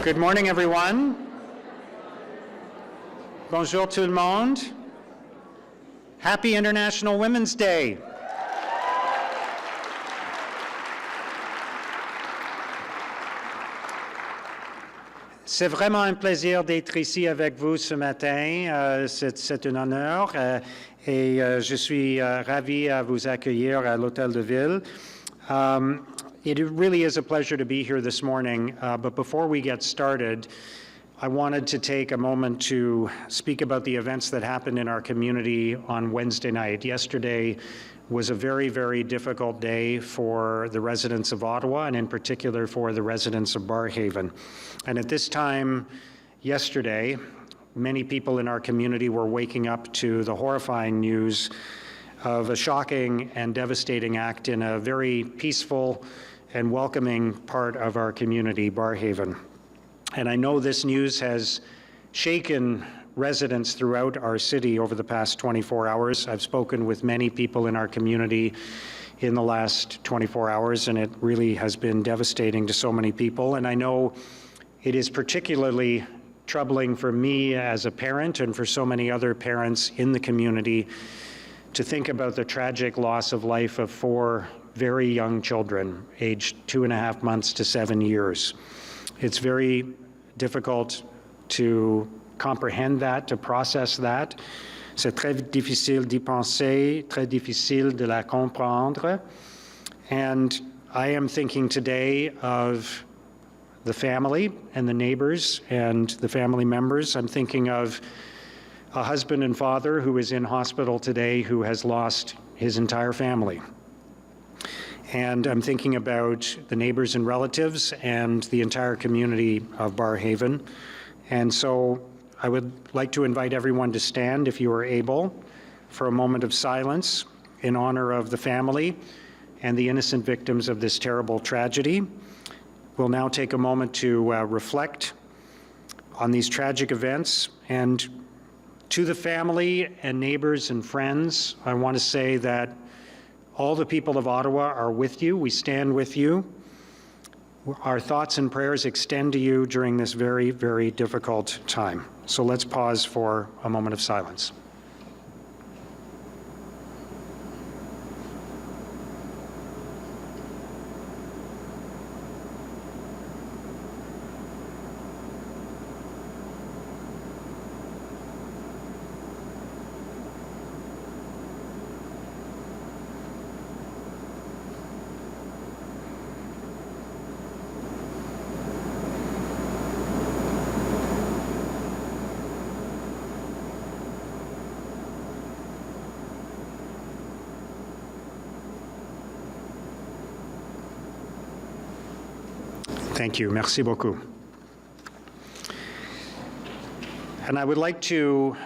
Good morning, everyone. Bonjour tout le monde. Happy International Women's Day. C'est vraiment un plaisir d'être ici avec vous ce matin. C'est un honneur et je suis ravi à vous accueillir à l'Hôtel de Ville. It really is a pleasure to be here this morning, but before we get started, I wanted to take a moment to speak about the events that happened in our community on Wednesday night. Yesterday was a very, very difficult day for the residents of Ottawa, and in particular for the residents of Barrhaven. And at this time yesterday, many people in our community were waking up to the horrifying news of a shocking and devastating act in a very peaceful and welcoming part of our community, Barrhaven. And I know this news has shaken residents throughout our city over the past 24 hours. I've spoken with many people in our community in the last 24 hours, and it really has been devastating to so many people. And I know it is particularly troubling for me as a parent and for so many other parents in the community to think about the tragic loss of life of 4 very young children, aged 2.5 months to 7 years. It's very difficult to comprehend that, to process that. C'est très difficile d'y penser, très difficile de la comprendre. And I am thinking today of the family and the neighbors and the family members. I'm thinking of a husband and father who is in hospital today who has lost his entire family. And I'm thinking about the neighbors and relatives and the entire community of Barrhaven. And so I would like to invite everyone to stand, if you are able, for a moment of silence in honor of the family and the innocent victims of this terrible tragedy. We'll now take a moment to reflect on these tragic events. And to the family and neighbors and friends, I want to say that all the people of Ottawa are with you. We stand with you. Our thoughts and prayers extend to you during this very, very difficult time. So let's pause for a moment of silence. Thank you. Merci beaucoup. And I would like to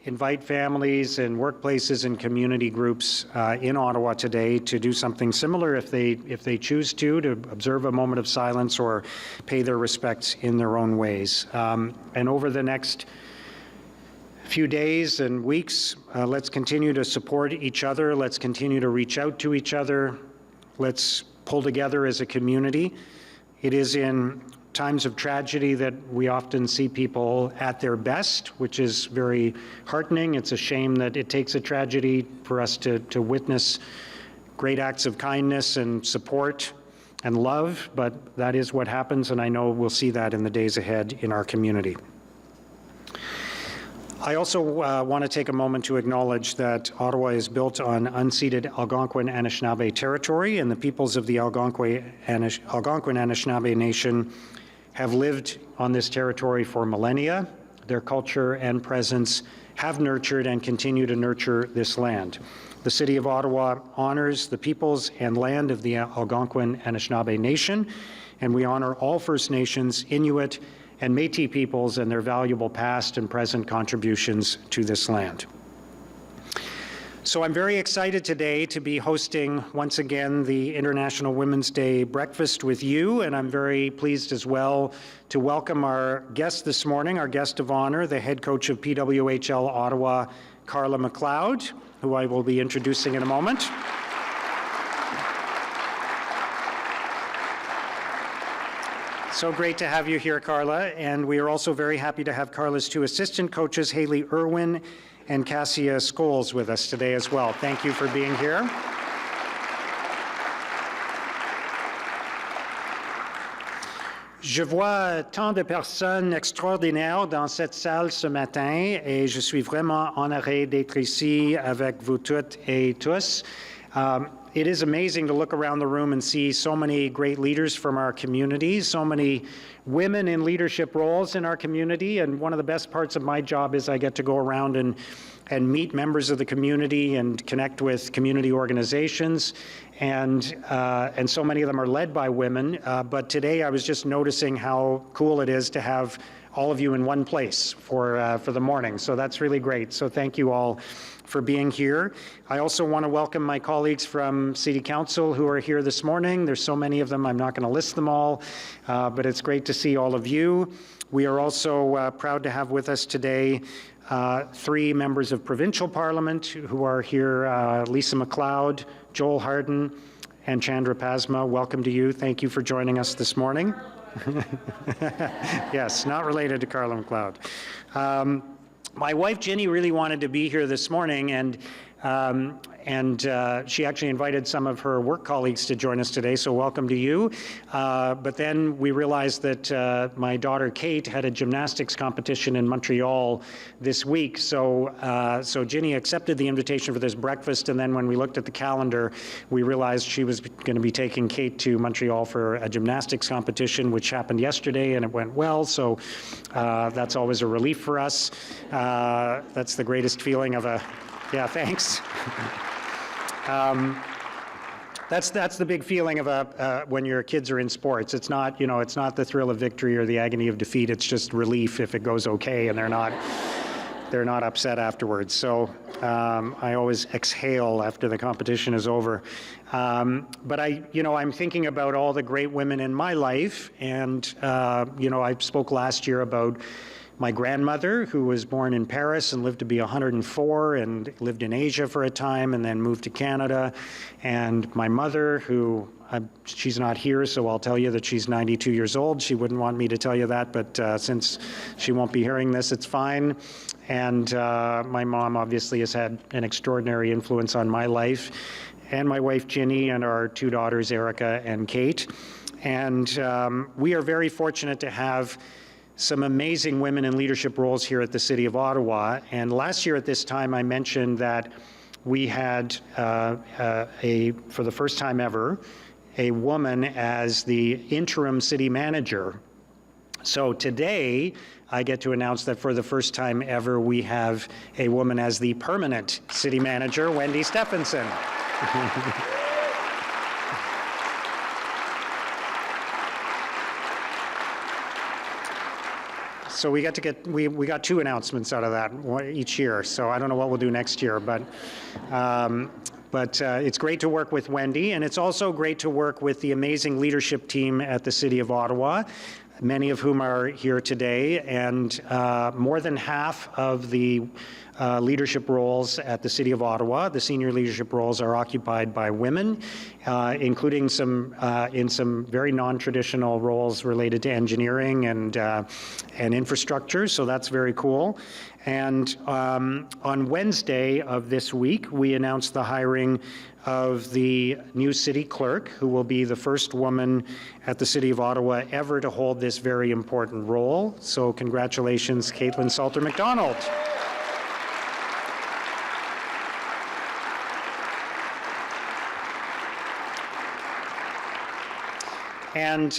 invite families and workplaces and community groups in Ottawa today to do something similar if they choose to observe a moment of silence or pay their respects in their own ways. And over the next few days and weeks, let's continue to support each other. Let's continue to reach out to each other. Let's pull together as a community. It is in times of tragedy that we often see people at their best, which is very heartening. It's a shame that it takes a tragedy for us to witness great acts of kindness and support and love, but that is what happens, and I know we'll see that in the days ahead in our community. I also want to take a moment to acknowledge that Ottawa is built on unceded Algonquin-Anishinaabe territory, and the peoples of the Algonquin-Anishinaabe Nation have lived on this territory for millennia. Their culture and presence have nurtured and continue to nurture this land. The City of Ottawa honors the peoples and land of the Algonquin-Anishinaabe Nation, and we honor all First Nations, Inuit, and Métis peoples and their valuable past and present contributions to this land. So I'm very excited today to be hosting once again the International Women's Day breakfast with you, and I'm very pleased as well to welcome our guest this morning, our guest of honor, the head coach of PWHL Ottawa, Carla MacLeod, who I will be introducing in a moment. So great to have you here, Carla. And we are also very happy to have Carla's two assistant coaches, Haley Irwin and Cassia Scholes, with us today as well. Thank you for being here. Je vois tant de personnes extraordinaires dans cette salle ce matin et je suis vraiment honoré d'être ici avec vous toutes et tous. It is amazing to look around the room and see so many great leaders from our community, so many women in leadership roles in our community, and one of the best parts of my job is I get to go around and meet members of the community and connect with community organizations, and so many of them are led by women, but today I was just noticing how cool it is to have all of you in one place for the morning, so that's really great. So thank you all for being here. I also want to welcome my colleagues from City Council who are here this morning. There's so many of them, I'm not going to list them all, but it's great to see all of you. We are also proud to have with us today three members of Provincial Parliament who are here, Lisa MacLeod, Joel Harden, and Chandra Pasma. Welcome to you. Thank you for joining us this morning. Yes, not related to Carla MacLeod. My wife Ginny really wanted to be here this morning, and she actually invited some of her work colleagues to join us today, so welcome to you. But then we realized that my daughter Kate had a gymnastics competition in Montreal this week, so Ginny accepted the invitation for this breakfast, and then when we looked at the calendar, we realized she was going to be taking Kate to Montreal for a gymnastics competition, which happened yesterday, and it went well, so that's always a relief for us. That's the greatest feeling of a... Yeah, thanks. That's the big feeling of when your kids are in sports. It's not, it's not the thrill of victory or the agony of defeat. It's just relief if it goes okay and they're not upset afterwards. So I always exhale after the competition is over. But I'm thinking about all the great women in my life, and I spoke last year about my grandmother, who was born in Paris and lived to be 104 and lived in Asia for a time and then moved to Canada. And my mother, who, she's not here, so I'll tell you that she's 92 years old. She wouldn't want me to tell you that, but since she won't be hearing this, it's fine. And my mom obviously has had an extraordinary influence on my life, and my wife Ginny, and our two daughters, Erica and Kate. And we are very fortunate to have some amazing women in leadership roles here at the City of Ottawa. And last year at this time, I mentioned that we had, for the first time ever, a woman as the interim city manager. So today, I get to announce that for the first time ever, we have a woman as the permanent city manager, Wendy Stephenson. So we got two announcements out of that each year. So I don't know what we'll do next year, but it's great to work with Wendy, and it's also great to work with the amazing leadership team at the City of Ottawa, many of whom are here today, and more than half of the leadership roles at the City of Ottawa, the senior leadership roles, are occupied by women, including in some very non-traditional roles related to engineering and infrastructure, so that's very cool. And on Wednesday of this week, we announced the hiring of the new city clerk, who will be the first woman at the City of Ottawa ever to hold this very important role. So congratulations, Caitlin Salter-McDonald. And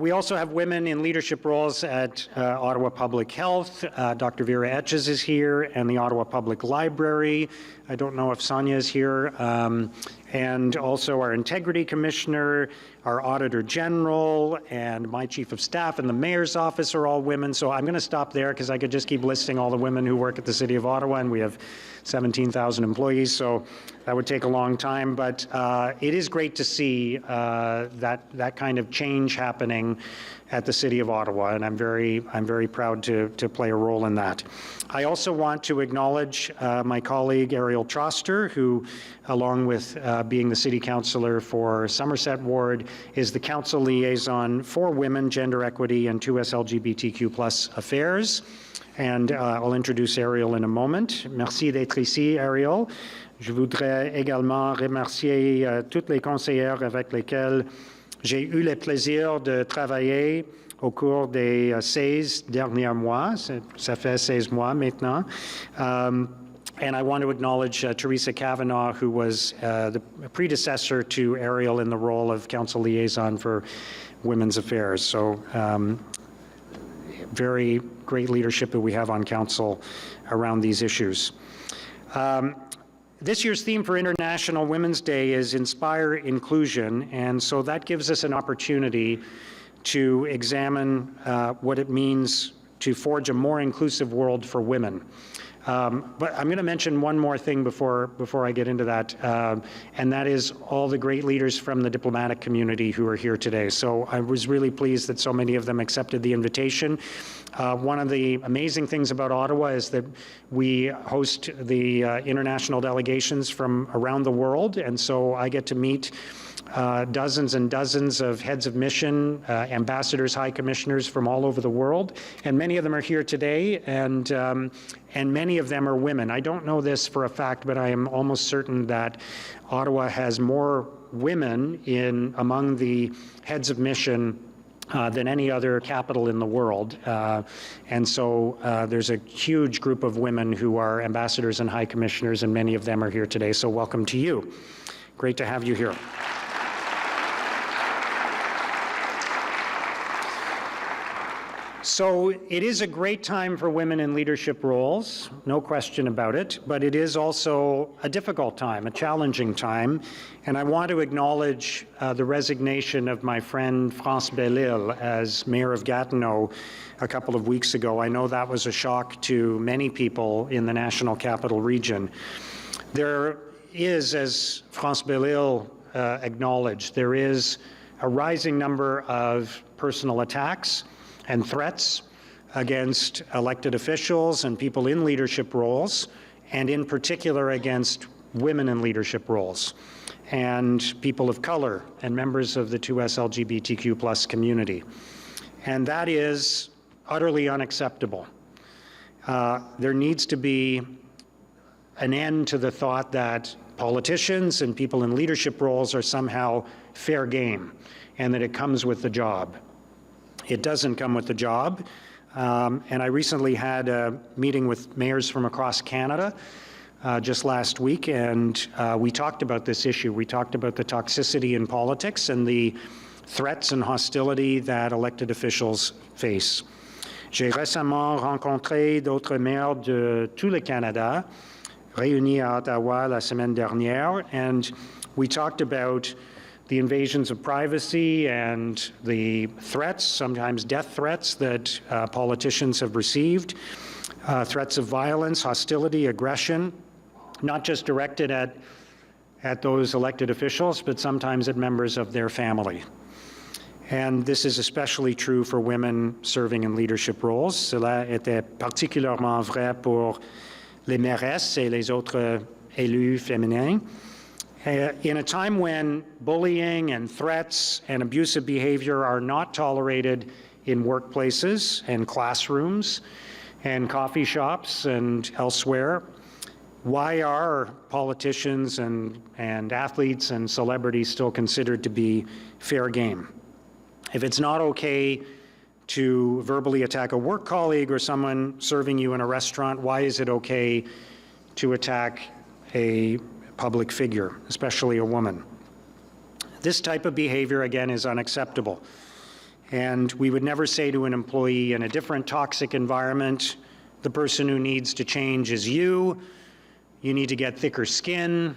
we also have women in leadership roles at Ottawa Public Health. Dr. Vera Etches is here, and the Ottawa Public Library. I don't know if Sonia is here. And also our Integrity Commissioner, our Auditor General, and my Chief of Staff and the Mayor's Office are all women. So I'm going to stop there because I could just keep listing all the women who work at the City of Ottawa, and we have 17,000 employees, so that would take a long time. But it is great to see that kind of change happen happening at the City of Ottawa, and I'm very proud to play a role in that. I also want to acknowledge my colleague Ariel Troster, who, along with being the City Councillor for Somerset Ward, is the Council Liaison for Women, Gender Equity, and 2S LGBTQ+ Affairs. And I'll introduce Ariel in a moment. Merci d'être ici, Ariel. Je voudrais également remercier toutes les conseillères avec lesquelles j'ai eu le plaisir de travailler au cours des 16 derniers mois. Ça fait 16 mois maintenant. And I want to acknowledge Teresa Kavanaugh, who was the predecessor to Ariel in the role of Council Liaison for Women's Affairs. So very great leadership that we have on Council around these issues. This year's theme for International Women's Day is Inspire Inclusion, and so that gives us an opportunity to examine what it means to forge a more inclusive world for women. But I'm going to mention one more thing before I get into that, and that is all the great leaders from the diplomatic community who are here today. So I was really pleased that so many of them accepted the invitation. One of the amazing things about Ottawa is that we host the international delegations from around the world, and so I get to meet dozens and dozens of heads of mission, ambassadors, high commissioners from all over the world, and many of them are here today, and many of them are women. I don't know this for a fact, but I am almost certain that Ottawa has more women among the heads of mission than any other capital in the world. And so there's a huge group of women who are ambassadors and high commissioners, and many of them are here today. So welcome to you. Great to have you here. So it is a great time for women in leadership roles, no question about it, but it is also a difficult time, a challenging time, and I want to acknowledge the resignation of my friend France Belle-Île as Mayor of Gatineau a couple of weeks ago. I know that was a shock to many people in the National Capital Region. There is, as France Belle-Île acknowledged, there is a rising number of personal attacks and threats against elected officials and people in leadership roles, and in particular against women in leadership roles, and people of color, and members of the 2S LGBTQ+ community. And that is utterly unacceptable. There needs to be an end to the thought that politicians and people in leadership roles are somehow fair game, and that it comes with the job. It doesn't come with the job. And I recently had a meeting with mayors from across Canada just last week, and we talked about this issue. We talked about the toxicity in politics and the threats and hostility that elected officials face. J'ai récemment rencontré d'autres maires de tout le Canada, réunis à Ottawa la semaine dernière, and we talked about the invasions of privacy and the threats, sometimes death threats, that politicians have received, threats of violence, hostility, aggression, not just directed at those elected officials, but sometimes at members of their family. And this is especially true for women serving in leadership roles. Cela était particulièrement vrai pour les mairesses et les autres élus féminins. In a time when bullying and threats and abusive behavior are not tolerated in workplaces and classrooms and coffee shops and elsewhere, why are politicians and athletes and celebrities still considered to be fair game? If it's not okay to verbally attack a work colleague or someone serving you in a restaurant, why is it okay to attack a public figure, especially a woman? This type of behavior, again, is unacceptable. And we would never say to an employee in a different toxic environment, the person who needs to change is you need to get thicker skin.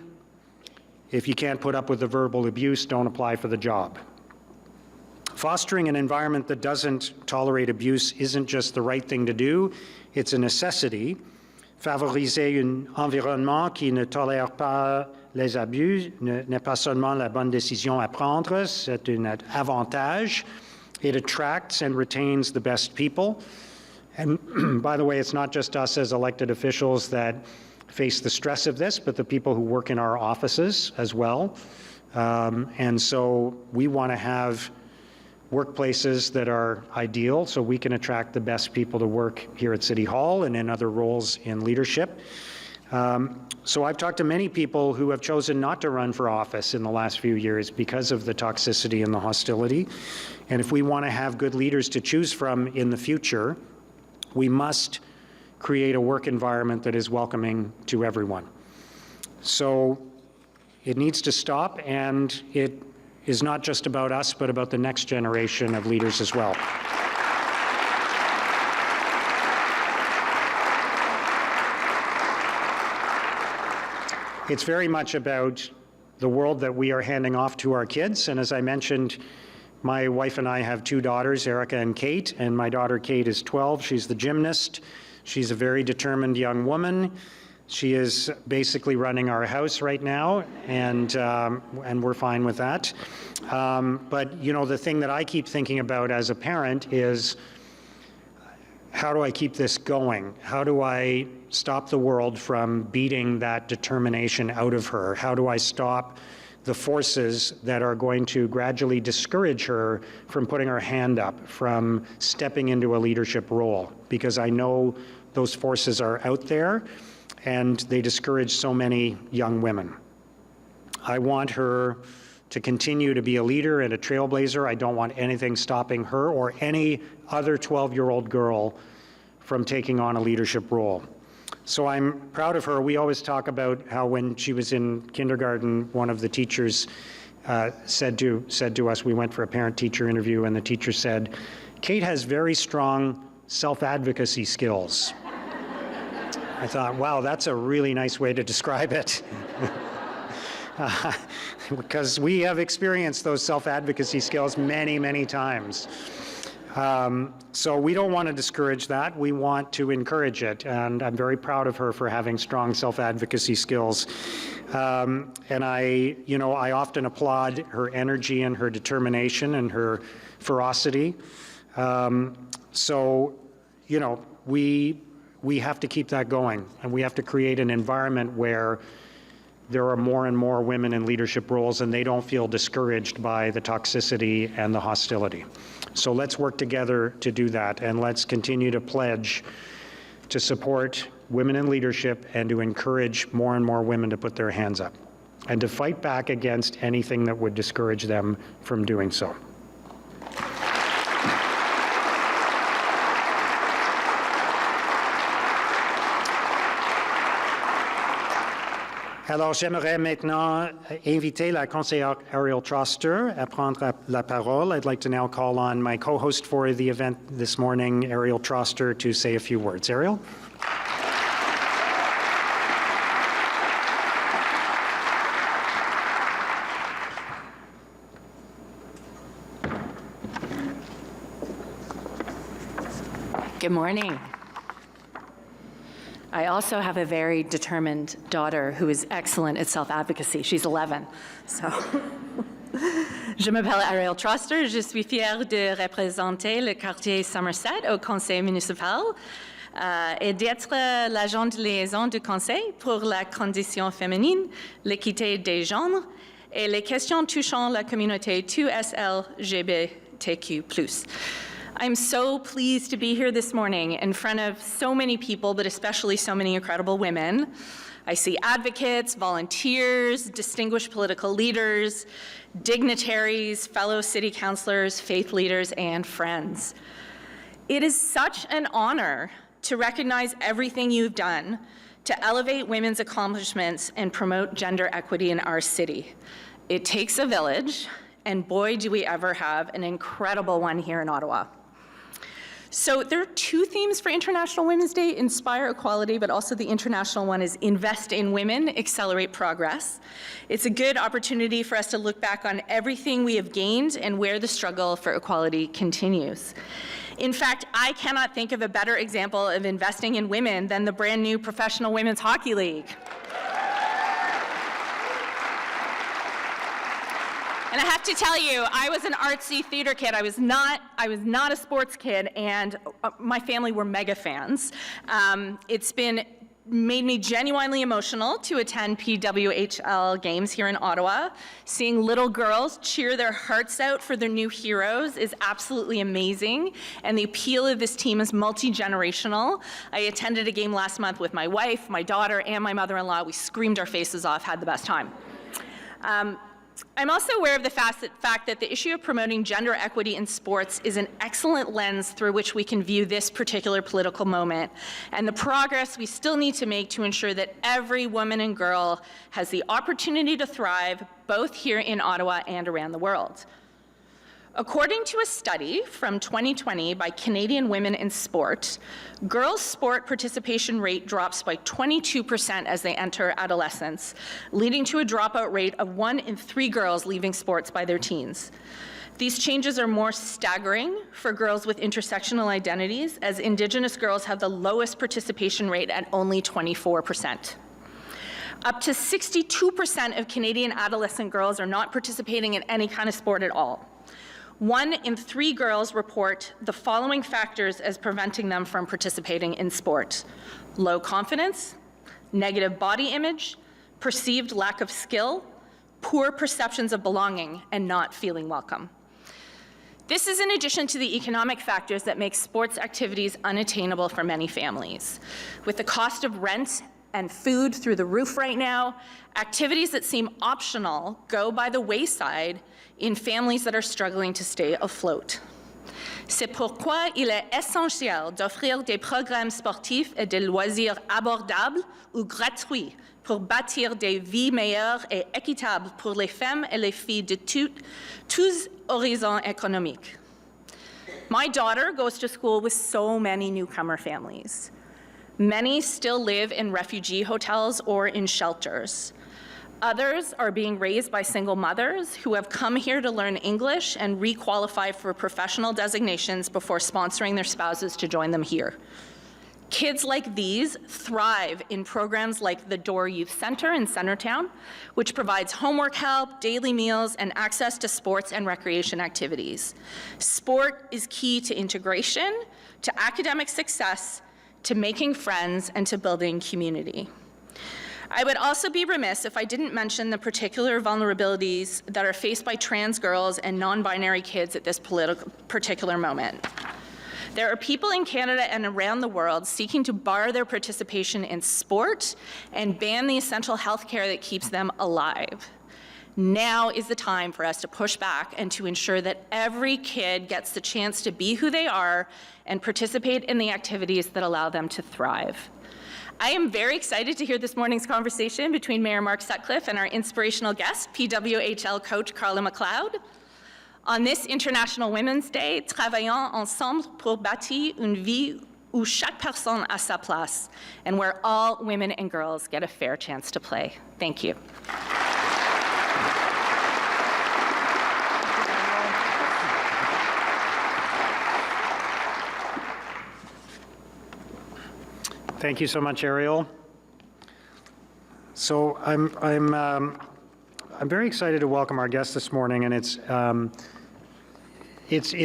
If you can't put up with the verbal abuse, don't apply for the job. Fostering an environment that doesn't tolerate abuse isn't just the right thing to do, it's a necessity. Favoriser un environnement qui ne tolère pas les abus n'est pas seulement la bonne décision à prendre, c'est un avantage, It attracts and retains the best people. And by the way, it's not just us as elected officials that face the stress of this, but the people who work in our offices as well. And so we want to have workplaces that are ideal so we can attract the best people to work here at City Hall and in other roles in leadership. So I've talked to many people who have chosen not to run for office in the last few years because of the toxicity and the hostility. And if we want to have good leaders to choose from in the future, we must create a work environment that is welcoming to everyone. So it needs to stop, and it is not just about us, but about the next generation of leaders as well. It's very much about the world that we are handing off to our kids, and as I mentioned, my wife and I have two daughters, Erica and Kate, and my daughter Kate is 12. She's the gymnast. She's a very determined young woman. She is basically running our house right now, and we're fine with that. But you know, the thing that I keep thinking about as a parent is, how do I keep this going? How do I stop the world from beating that determination out of her? How do I stop the forces that are going to gradually discourage her from putting her hand up, from stepping into a leadership role? Because I know those forces are out there, and they discourage so many young women. I want her to continue to be a leader and a trailblazer. I don't want anything stopping her or any other 12-year-old girl from taking on a leadership role. So I'm proud of her. We always talk about how when she was in kindergarten, one of the teachers said to us, we went for a parent-teacher interview, and the teacher said, "Kate has very strong self-advocacy skills." I thought, wow, that's a really nice way to describe it. Because we have experienced those self-advocacy skills many, many times. So we don't want to discourage that. We want to encourage it. And I'm very proud of her for having strong self-advocacy skills. And I often applaud her energy and her determination and her ferocity. So, you know, we have to keep that going, and we have to create an environment where there are more and more women in leadership roles, and they don't feel discouraged by the toxicity and the hostility. So let's work together to do that, and let's continue to pledge to support women in leadership and to encourage more and more women to put their hands up, and to fight back against anything that would discourage them from doing so. Alors, j'aimerais maintenant inviter la conseillère Ariel Troster à prendre la parole. I'd like to now call on my co-host for the event this morning, Ariel Troster, to say a few words. Ariel? Good morning. I also have a very determined daughter who is excellent at self-advocacy. She's 11, so. Je m'appelle Ariel Troster. Je suis fière de représenter le quartier Somerset au conseil municipal et d'être l'agent de liaison du conseil pour la condition féminine, l'équité des genres et les questions touchant la communauté 2SLGBTQ+. I'm so pleased to be here this morning in front of so many people, but especially so many incredible women. I see advocates, volunteers, distinguished political leaders, dignitaries, fellow city councillors, faith leaders, and friends. It is such an honor to recognize everything you've done to elevate women's accomplishments and promote gender equity in our city. It takes a village, and boy, do we ever have an incredible one here in Ottawa. So there are two themes for International Women's Day: inspire equality, but also the international one is invest in women, accelerate progress. It's a good opportunity for us to look back on everything we have gained and where the struggle for equality continues. In fact, I cannot think of a better example of investing in women than the brand new Professional Women's Hockey League. And I have to tell you, I was an artsy theater kid. I was not a sports kid, and my family were mega fans. It's made me genuinely emotional to attend PWHL games here in Ottawa. Seeing little girls cheer their hearts out for their new heroes is absolutely amazing, and the appeal of this team is multi-generational. I attended a game last month with my wife, my daughter, and my mother-in-law. We screamed our faces off, had the best time. I'm also aware of the fact that the issue of promoting gender equity in sports is an excellent lens through which we can view this particular political moment, and the progress we still need to make to ensure that every woman and girl has the opportunity to thrive, both here in Ottawa and around the world. According to a study from 2020 by Canadian Women in Sport, girls' sport participation rate drops by 22% as they enter adolescence, leading to a dropout rate of 1 in 3 girls leaving sports by their teens. These changes are more staggering for girls with intersectional identities, as Indigenous girls have the lowest participation rate at only 24%. Up to 62% of Canadian adolescent girls are not participating in any kind of sport at all. 1 in 3 girls report the following factors as preventing them from participating in sport: low confidence, negative body image, perceived lack of skill, poor perceptions of belonging, and not feeling welcome. This is in addition to the economic factors that make sports activities unattainable for many families. With the cost of rent and food through the roof right now, activities that seem optional go by the wayside in families that are struggling to stay afloat. C'est pourquoi il est essentiel d'offrir des programmes sportifs et des loisirs abordables ou gratuits pour bâtir des vies meilleures et équitables pour les femmes et les filles de tous horizons économiques. My daughter goes to school with so many newcomer families. Many still live in refugee hotels or in shelters. Others are being raised by single mothers who have come here to learn English and re-qualify for professional designations before sponsoring their spouses to join them here. Kids like these thrive in programs like the Door Youth Center in Centertown, which provides homework help, daily meals, and access to sports and recreation activities. Sport is key to integration, to academic success, to making friends, and to building community. I would also be remiss if I didn't mention the particular vulnerabilities that are faced by trans girls and non-binary kids at this particular moment. There are people in Canada and around the world seeking to bar their participation in sport and ban the essential health care that keeps them alive. Now is the time for us to push back and to ensure that every kid gets the chance to be who they are and participate in the activities that allow them to thrive. I am very excited to hear this morning's conversation between Mayor Mark Sutcliffe and our inspirational guest, PWHL coach Carla MacLeod. On this International Women's Day, travaillons ensemble pour bâtir une vie où chaque personne a sa place and where all women and girls get a fair chance to play. Thank you. Thank you so much, Ariel. So I'm very excited to welcome our guest this morning, and it's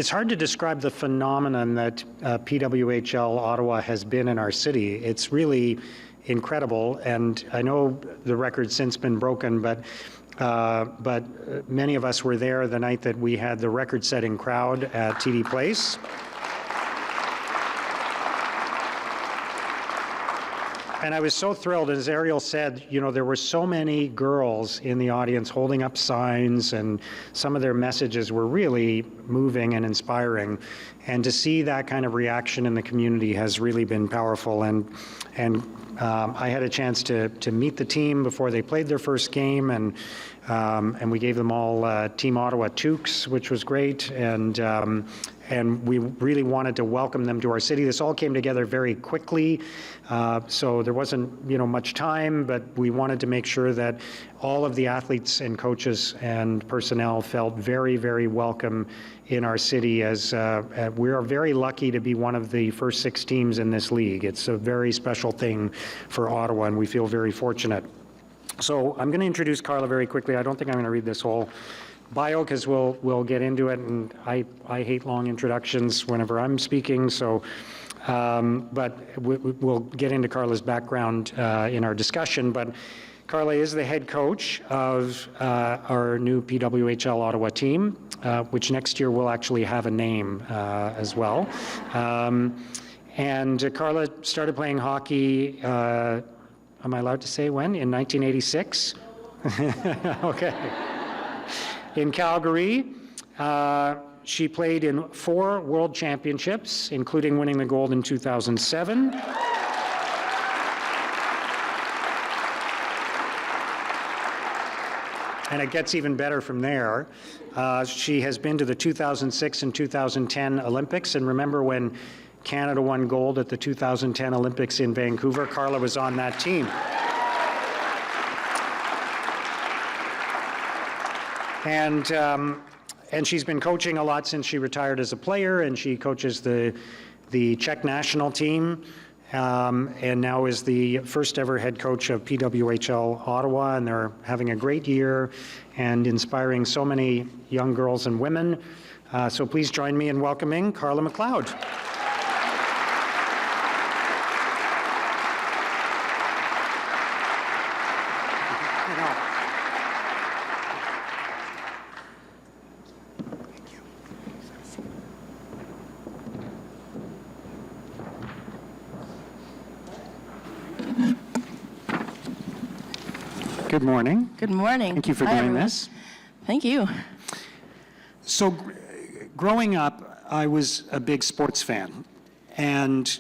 hard to describe the phenomenon that PWHL Ottawa has been in our city. It's really incredible, and I know the record's since been broken, but many of us were there the night that we had the record-setting crowd at TD Place. And I was so thrilled, as Ariel said, you know, there were so many girls in the audience holding up signs, and some of their messages were really moving and inspiring. And to see that kind of reaction in the community has really been powerful. And I had a chance to meet the team before they played their first game, and we gave them all Team Ottawa toques, which was great. And we really wanted to welcome them to our city. This all came together very quickly, so there wasn't, you know, much time, but we wanted to make sure that all of the athletes and coaches and personnel felt very, very welcome in our city, as we are very lucky to be one of the first 6 teams in this league. It's a very special thing for Ottawa, and we feel very fortunate. So I'm going to introduce Carla very quickly. I don't think I'm going to read this whole bio because we'll get into it, and I hate long introductions whenever I'm speaking, so but we'll get into Carla's background in our discussion. But Carla is the head coach of our new PWHL Ottawa team, which next year will actually have a name as well. And Carla started playing hockey, am I allowed to say when? In 1986? Okay. In Calgary. She played in 4 World Championships, including winning the gold in 2007. And it gets even better from there. She has been to the 2006 and 2010 Olympics, and remember when Canada won gold at the 2010 Olympics in Vancouver? Carla was on that team. And she's been coaching a lot since she retired as a player, and she coaches the Czech national team, and now is the first ever head coach of PWHL Ottawa, and they're having a great year and inspiring so many young girls and women. So please join me in welcoming Carla MacLeod. Good morning. Good morning. Thank you for doing this. Thank you. So growing up, I was a big sports fan, and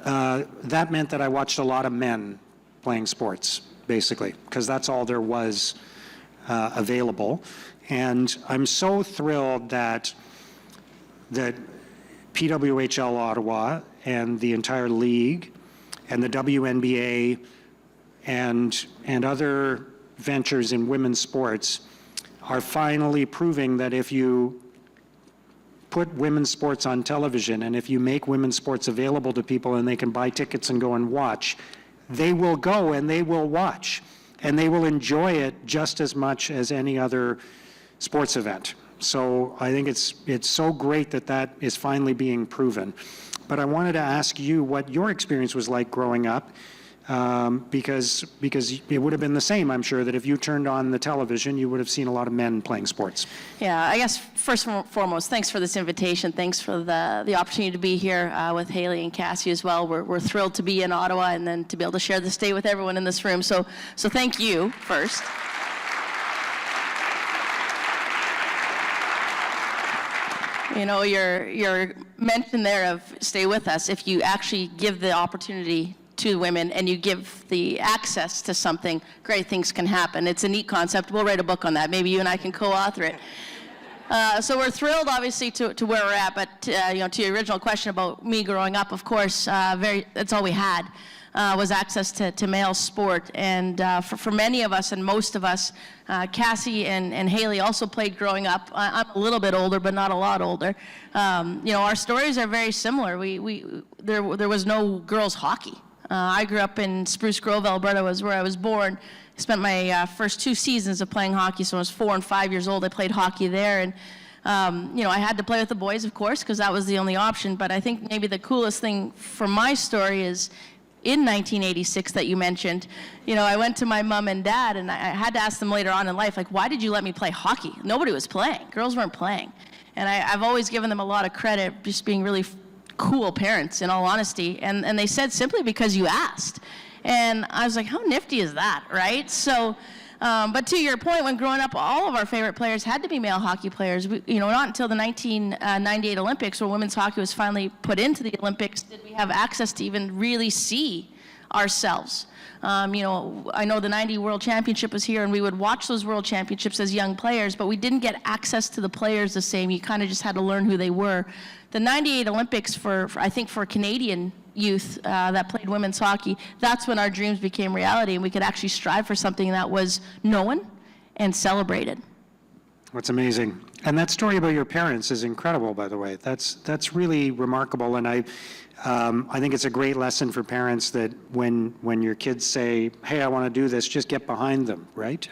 that meant that I watched a lot of men playing sports, basically, because that's all there was available. And I'm so thrilled that PWHL Ottawa and the entire league and the WNBA and other ventures in women's sports are finally proving that if you put women's sports on television and if you make women's sports available to people and they can buy tickets and go and watch, they will go and they will watch and they will enjoy it just as much as any other sports event. So I think it's so great that that is finally being proven. But I wanted to ask you what your experience was like growing up. Because it would have been the same, I'm sure, that if you turned on the television, you would have seen a lot of men playing sports. Yeah, I guess first and foremost, thanks for this invitation. Thanks for the opportunity to be here with Haley and Cassie as well. We're thrilled to be in Ottawa and then to be able to share this day with everyone in this room. So thank you first. You know, your mention there of stay with us, if you actually give the opportunity to women and you give the access to something, great things can happen. It's a neat concept. We'll write a book on that. Maybe you and I can co-author it. So we're thrilled, obviously, to where we're at. But you know, to your original question about me growing up, of course, that's all we had was access to male sport. And for many of us and most of us, Cassie and Haley also played growing up. I'm a little bit older, but not a lot older. You know, our stories are very similar. There was no girls hockey. I grew up in Spruce Grove, Alberta, was where I was born. I spent my first 2 seasons of playing hockey, so when I was 4 and 5 years old, I played hockey there. And, you know, I had to play with the boys, of course, because that was the only option. But I think maybe the coolest thing for my story is in 1986 that you mentioned, you know, I went to my mom and dad, and I had to ask them later on in life, like, why did you let me play hockey? Nobody was playing. Girls weren't playing. And I've always given them a lot of credit, just being really cool parents, in all honesty, and they said simply because you asked. And I was like, how nifty is that, right? So, but to your point, when growing up, all of our favorite players had to be male hockey players. You know, not until the 1998 Olympics, where women's hockey was finally put into the Olympics, did we have access to even really see ourselves. You know, I know the 90 World Championship was here, and we would watch those World Championships as young players, but we didn't get access to the players the same. You kind of just had to learn who they were. The 98 Olympics, I think for Canadian youth that played women's hockey, that's when our dreams became reality, and we could actually strive for something that was known and celebrated. That's amazing. And that story about your parents is incredible, by the way. That's really remarkable. And I think it's a great lesson for parents that when your kids say, hey, I want to do this, just get behind them, right?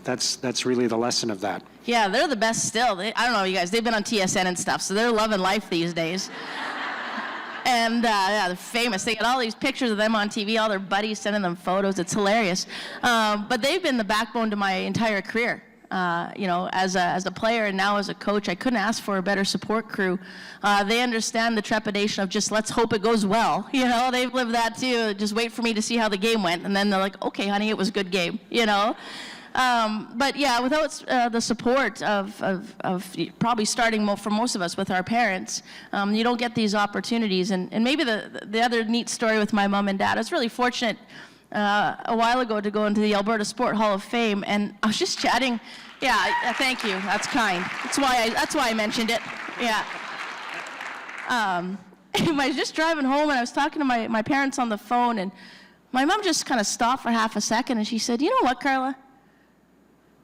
That's really the lesson of that. Yeah, they're the best still. I don't know, you guys, they've been on TSN and stuff, so they're loving life these days. And yeah, they're famous. They get all these pictures of them on TV, all their buddies sending them photos. It's hilarious. But they've been the backbone to my entire career. You know, as a player and now as a coach, I couldn't ask for a better support crew. They understand the trepidation of just let's hope it goes well. You know, they've lived that too. Just wait for me to see how the game went, and then they're like, okay, honey, it was a good game. You know. But yeah, without the support of probably starting for most of us with our parents, you don't get these opportunities. And maybe the other neat story with my mom and dad, I was really fortunate a while ago to go into the Alberta Sport Hall of Fame, and I was just chatting. Yeah, thank you. That's kind. That's why I mentioned it. Yeah. I was just driving home, and I was talking to my parents on the phone, and my mom just kind of stopped for half a second, and she said, "You know what, Carla?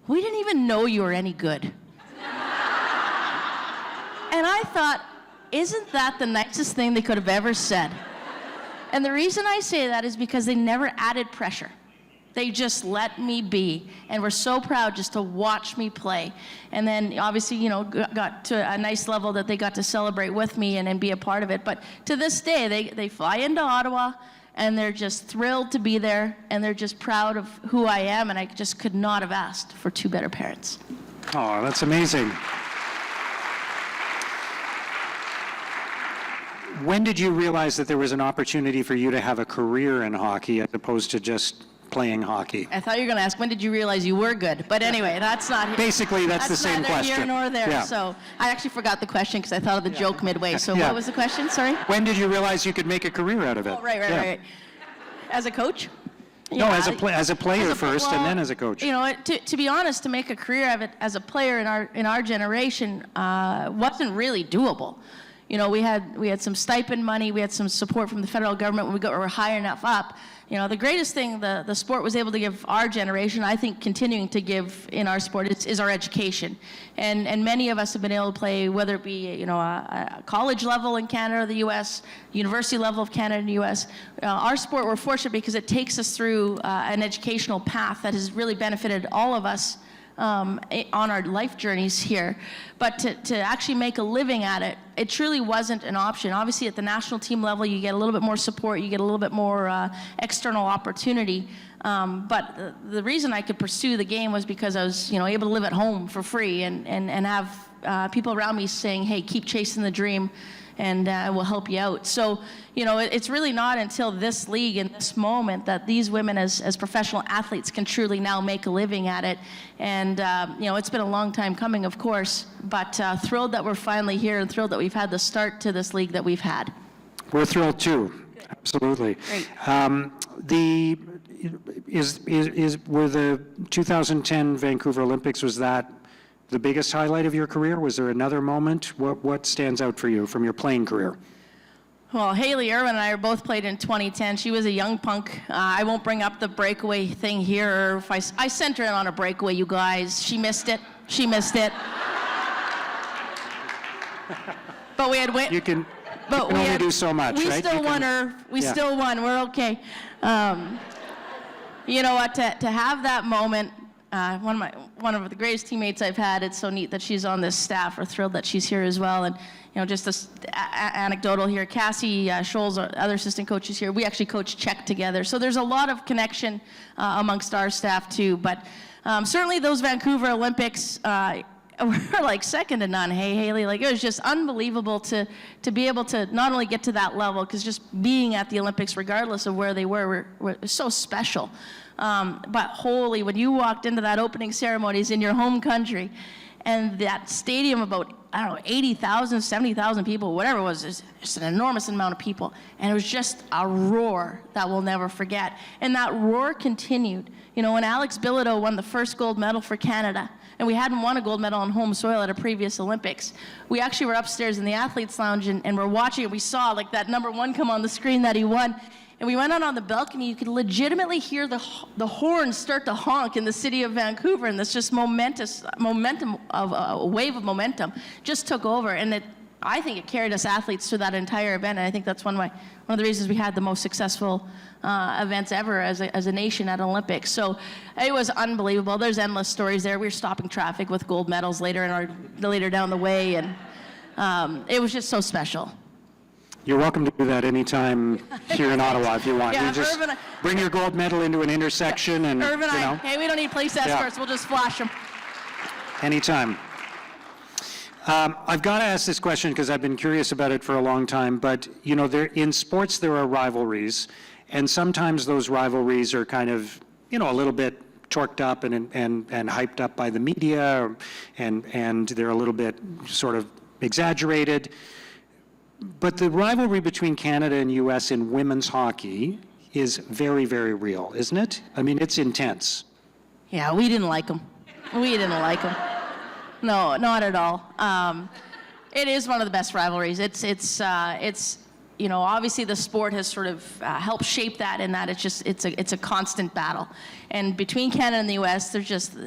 We didn't even know you were any good." And I thought, isn't that the nicest thing they could have ever said? And the reason I say that is because they never added pressure. They just let me be, and were so proud just to watch me play. And then obviously, you know, got to a nice level that they got to celebrate with me and be a part of it. But to this day, they fly into Ottawa, and they're just thrilled to be there, and they're just proud of who I am, and I just could not have asked for two better parents. Oh, that's amazing. When did you realize that there was an opportunity for you to have a career in hockey as opposed to just playing hockey? I thought you were going to ask, when did you realize you were good? But anyway, that's not... Basically, that's the same question. That's neither here nor there. Yeah. So I actually forgot the question because I thought of the joke midway. So what was the question? Sorry? When did you realize you could make a career out of it? Oh, right. As a coach? No, as a player first, and then as a coach. You know, to be honest, to make a career of it as a player in our generation wasn't really doable. You know, we had some stipend money, we had some support from the federal government when we were high enough up. You know, the greatest thing the sport was able to give our generation, I think continuing to give in our sport, is our education. And many of us have been able to play, whether it be, you know, a college level in Canada or the U.S., university level of Canada and the U.S. Our sport, we're fortunate because it takes us through an educational path that has really benefited all of us on our life journeys here. But to actually make a living at it, it truly wasn't an option. Obviously at the national team level, you get a little bit more support, you get a little bit more external opportunity. But the reason I could pursue the game was because I was, you know, able to live at home for free and have people around me saying, hey, keep chasing the dream, and we'll help you out. So, you know, it's really not until this league and this moment that these women as professional athletes can truly now make a living at it. And, you know, it's been a long time coming, of course, but thrilled that we're finally here and thrilled that we've had the start to this league that we've had. We're thrilled too. Good. Absolutely. Great. Were the 2010 Vancouver Olympics, was that the biggest highlight of your career? Was there another moment? What stands out for you from your playing career? Well, Haley Irwin and I are both played in 2010. She was a young punk. I won't bring up the breakaway thing here. If I sent her in on a breakaway, you guys. She missed it. But we had win. You can only do so much, we right? Still won her. We still won. We're okay. You know what? To have that moment. One of the greatest teammates I've had. It's so neat that she's on this staff. We're thrilled that she's here as well. And you know, just this anecdotal here. Cassie Scholes, our other assistant coaches here. We actually coach Czech together. So there's a lot of connection amongst our staff too. But certainly those Vancouver Olympics were like second to none. Hey, Haley, like it was just unbelievable to be able to not only get to that level, because just being at the Olympics, regardless of where they were so special. But holy, when you walked into that opening ceremonies in your home country, and that stadium about, I don't know, 80,000, 70,000 people, whatever it was, just an enormous amount of people. And it was just a roar that we'll never forget. And that roar continued. You know, when Alex Bilodeau won the first gold medal for Canada, and we hadn't won a gold medal on home soil at a previous Olympics, we actually were upstairs in the athletes lounge and we're watching it. We saw like that number one come on the screen that he won. And we went out on the balcony, you could legitimately hear the horns start to honk in the city of Vancouver, and this just momentum of a wave of momentum just took over. And I think it carried us athletes through that entire event, and I think that's one of the reasons we had the most successful events ever as a nation at Olympics. So it was unbelievable. There's endless stories there. We were stopping traffic with gold medals later down the way, and it was just so special. You're welcome to do that anytime here in Ottawa if you want. Yeah, you just Irvin, bring your gold medal into an intersection and, Irvin, hey, we don't need police escorts. We'll just flash them. Anytime. I've got to ask this question because I've been curious about it for a long time, but you know, in sports there are rivalries, and sometimes those rivalries are kind of, you know, a little bit torqued up and hyped up by the media, and they're a little bit sort of exaggerated. But the rivalry between Canada and US in women's hockey is very, very real, isn't it? I mean, it's intense. Yeah, we didn't like them. We didn't like them. No, not at all. It is one of the best rivalries. It's you know, obviously the sport has sort of helped shape that, in that it's a constant battle. And between Canada and the US,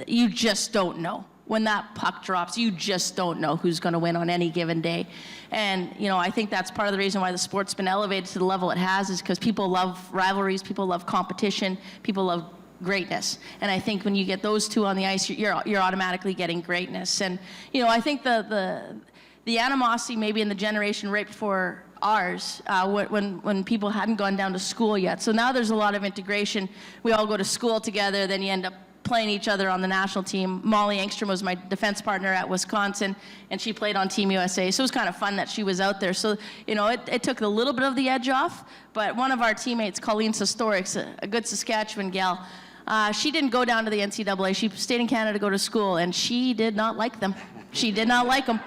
you just don't know. When that puck drops, you just don't know who's going to win on any given day. And, you know, I think that's part of the reason why the sport's been elevated to the level it has, is because people love rivalries, people love competition, people love greatness. And I think when you get those two on the ice, you're automatically getting greatness. And, you know, I think the animosity maybe in the generation right before ours, when people hadn't gone down to school yet. So now there's a lot of integration. We all go to school together, then you end up playing each other on the national team. Molly Engstrom was my defense partner at Wisconsin, and she played on Team USA. So it was kind of fun that she was out there. So, you know, it took a little bit of the edge off, but one of our teammates, Colleen Sostorix, a good Saskatchewan gal, she didn't go down to the NCAA. She stayed in Canada to go to school, and she did not like them. She did not like them.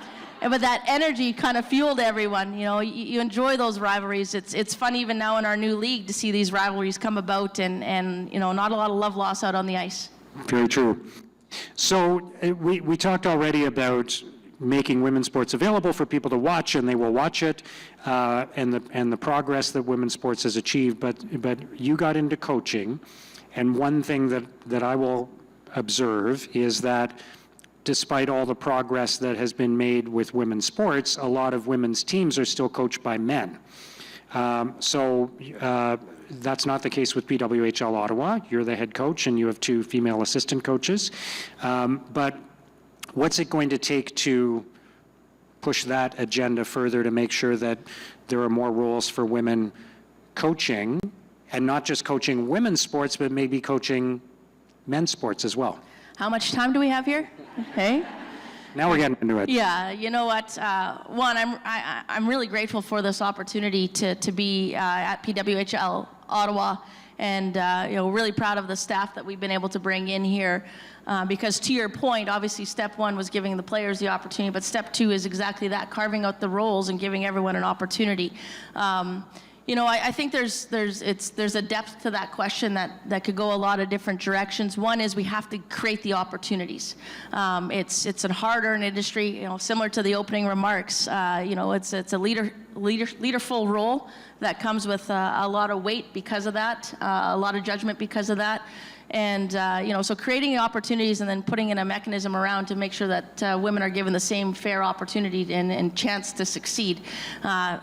But that energy kind of fueled everyone. You know, you enjoy those rivalries. It's fun even now in our new league to see these rivalries come about, and you know, not a lot of love lost out on the ice. Very true. So we talked already about making women's sports available for people to watch, and they will watch it, and the progress that women's sports has achieved. But you got into coaching, and one thing that I will observe is that despite all the progress that has been made with women's sports, a lot of women's teams are still coached by men. That's not the case with PWHL Ottawa. You're the head coach and you have 2 female assistant coaches. But what's it going to take to push that agenda further to make sure that there are more roles for women coaching, and not just coaching women's sports, but maybe coaching men's sports as well? How much time do we have here? Hey? Now we're getting into it. Yeah, you know what? One, I'm really grateful for this opportunity to be at PWHL Ottawa, and you know, really proud of the staff that we've been able to bring in here. Because to your point, obviously step 1 was giving the players the opportunity, but step 2 is exactly that, carving out the roles and giving everyone an opportunity. You know, I think there's a depth to that question that could go a lot of different directions. One is we have to create the opportunities. It's a hard-earned industry, you know, similar to the opening remarks. You know, it's a leaderful role that comes with a lot of weight because of that, a lot of judgment because of that. And, you know, so creating opportunities and then putting in a mechanism around to make sure that women are given the same fair opportunity and chance to succeed.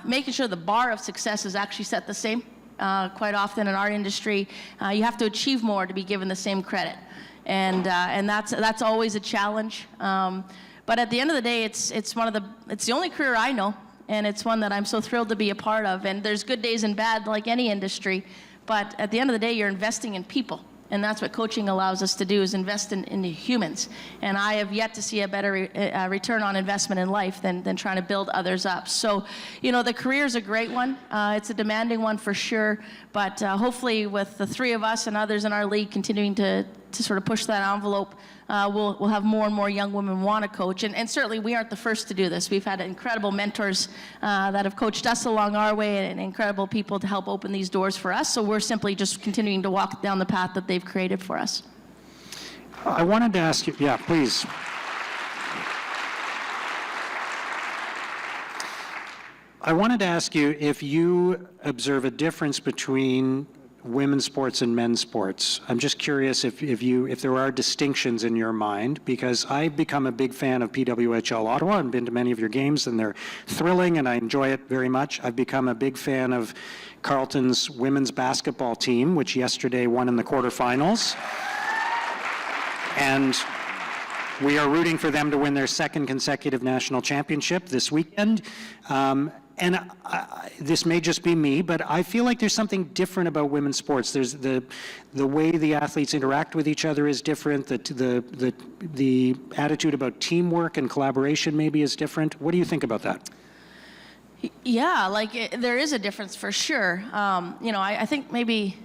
Making sure the bar of success is actually set the same. Quite often in our industry, you have to achieve more to be given the same credit. And that's always a challenge. But at the end of the day, it's the only career I know, and it's one that I'm so thrilled to be a part of. And there's good days and bad, like any industry. But at the end of the day, you're investing in people. And that's what coaching allows us to do, is invest into humans. And I have yet to see a better return on investment in life than trying to build others up. So, you know, the career is a great one. It's a demanding one for sure. But hopefully with the 3 of us and others in our league continuing to sort of push that envelope, we'll have more and more young women want to coach. And certainly we aren't the first to do this. We've had incredible mentors that have coached us along our way, and incredible people to help open these doors for us. So we're simply just continuing to walk down the path that they've created for us. I wanted to ask you, yeah, please. I wanted to ask you if you observe a difference between women's sports and men's sports. I'm just curious if there are distinctions in your mind, because I've become a big fan of PWHL Ottawa and been to many of your games, and they're thrilling and I enjoy it very much. I've become a big fan of Carleton's women's basketball team, which yesterday won in the quarterfinals. And we are rooting for them to win their second consecutive national championship this weekend. This may just be me, but I feel like there's something different about women's sports. There's the way the athletes interact with each other is different. The attitude about teamwork and collaboration maybe is different. What do you think about that? Yeah, there is a difference for sure. I think maybe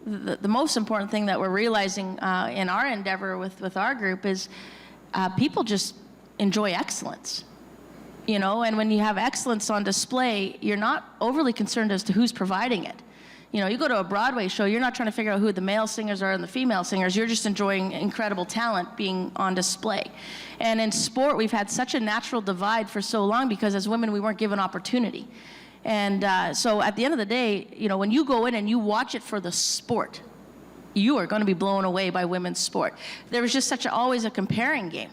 the most important thing that we're realizing in our endeavor with our group is people just enjoy excellence. And when you have excellence on display, you're not overly concerned as to who's providing it. You go to a Broadway show, you're not trying to figure out who the male singers are and the female singers, you're just enjoying incredible talent being on display. And in sport, we've had such a natural divide for so long because as women, we weren't given opportunity. And so at the end of the day, when you go in and you watch it for the sport, you are going to be blown away by women's sport. There was just always a comparing game.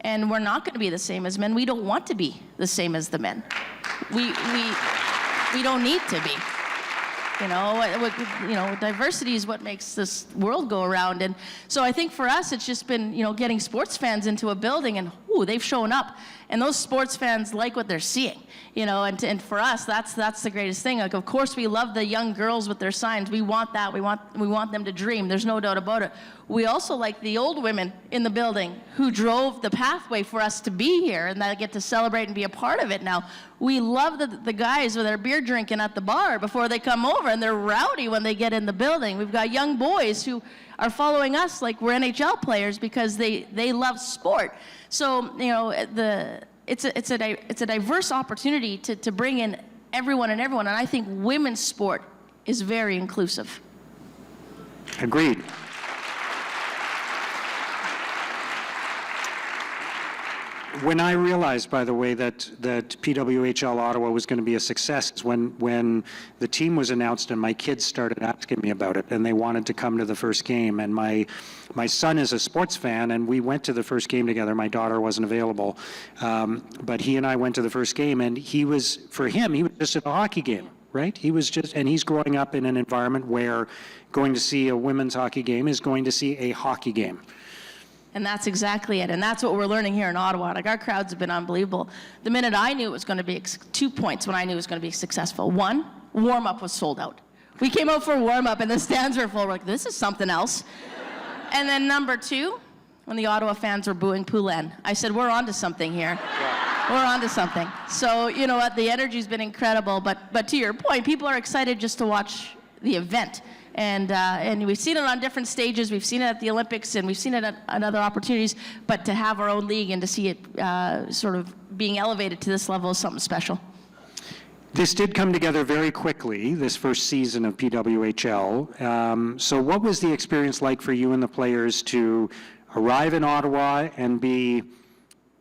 And we're not going to be the same as men. We don't want to be the same as the men. We don't need to be. Diversity is what makes this world go around. And so I think for us, it's just been, getting sports fans into a building and, they've shown up. And those sports fans like what they're seeing, and for us, that's the greatest thing. Of course, we love the young girls with their signs. We want that. We want them to dream. There's no doubt about it. We also like the old women in the building who drove the pathway for us to be here and that get to celebrate and be a part of it now. We love the guys with their beer drinking at the bar before they come over, and they're rowdy when they get in the building. We've got young boys who are following us like we're NHL players because they love sport. So, it's a diverse opportunity to bring in everyone, and I think women's sport is very inclusive. Agreed. When I realized, by the way, that PWHL Ottawa was going to be a success is when the team was announced and my kids started asking me about it and they wanted to come to the first game. And my son is a sports fan and we went to the first game together. My daughter wasn't available. But he and I went to the first game, and for him, he was just at a hockey game. Right? And he's growing up in an environment where going to see a women's hockey game is going to see a hockey game. And that's exactly it. And that's what we're learning here in Ottawa. Our crowds have been unbelievable. The minute I knew it was going to be 2 points when I knew it was going to be successful. One, warm-up was sold out. We came out for warm-up and the stands were full. We're like, this is something else. And then number 2, when the Ottawa fans were booing Poulin, I said, we're on to something here. Yeah. We're on to something. So, you know what, the energy's been incredible. But to your point, people are excited just to watch the event. And we've seen it on different stages. We've seen it at the Olympics, and we've seen it at other opportunities. But to have our own league and to see it sort of being elevated to this level is something special. This did come together very quickly, this first season of PWHL. So what was the experience like for you and the players to arrive in Ottawa and be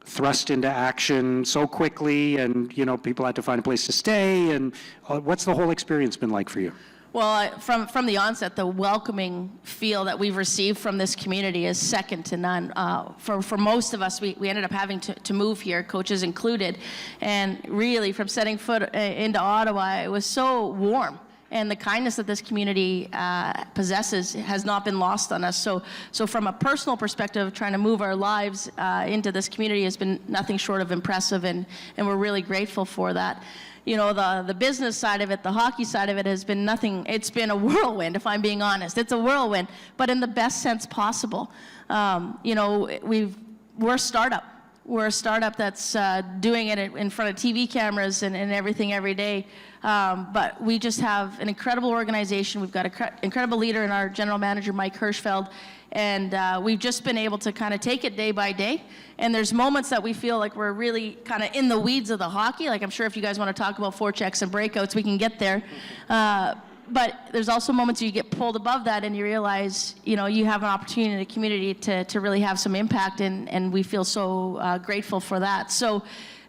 thrust into action so quickly, and people had to find a place to stay, and what's the whole experience been like for you? Well, from the onset, the welcoming feel that we've received from this community is second to none. For most of us, we ended up having to move here, coaches included, and really from setting foot into Ottawa, it was so warm. And the kindness that this community possesses has not been lost on us. So from a personal perspective, trying to move our lives into this community has been nothing short of impressive, and we're really grateful for that. The business side of it, the hockey side of it has been nothing. It's been a whirlwind, if I'm being honest. It's a whirlwind, but in the best sense possible. We're a startup. We're a startup that's doing it in front of TV cameras and everything every day. But we just have an incredible organization. We've got an incredible leader in our general manager, Mike Hirschfeld. And we've just been able to kind of take it day by day. And there's moments that we feel like we're really kind of in the weeds of the hockey. Like, I'm sure if you guys want to talk about forechecks and breakouts, we can get there. But there's also moments you get pulled above that and you realize, you have an opportunity in the community to really have some impact, and we feel so grateful for that. So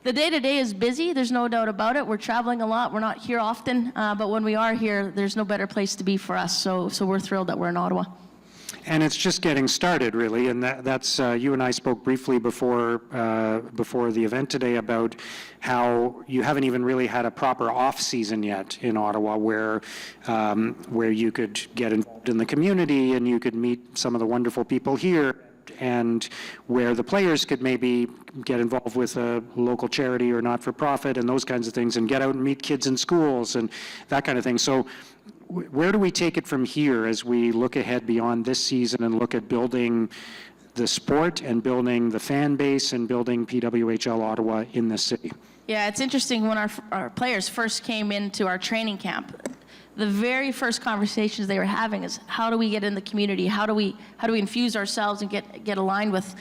The day-to-day is busy, there's no doubt about it. We're traveling a lot, we're not here often, but when we are here, there's no better place to be for us, so we're thrilled that we're in Ottawa. And it's just getting started, really, and that's you and I spoke briefly before the event today about how you haven't even really had a proper off-season yet in Ottawa where you could get involved in the community and you could meet some of the wonderful people here, and where the players could maybe get involved with a local charity or not-for-profit and those kinds of things, and get out and meet kids in schools and that kind of thing. So where do we take it from here as we look ahead beyond this season and look at building the sport and building the fan base and building PWHL Ottawa in this city? Yeah, it's interesting, when our players first came into our training camp, the very first conversations they were having is, how do we get in the community? How do we infuse ourselves and get aligned with,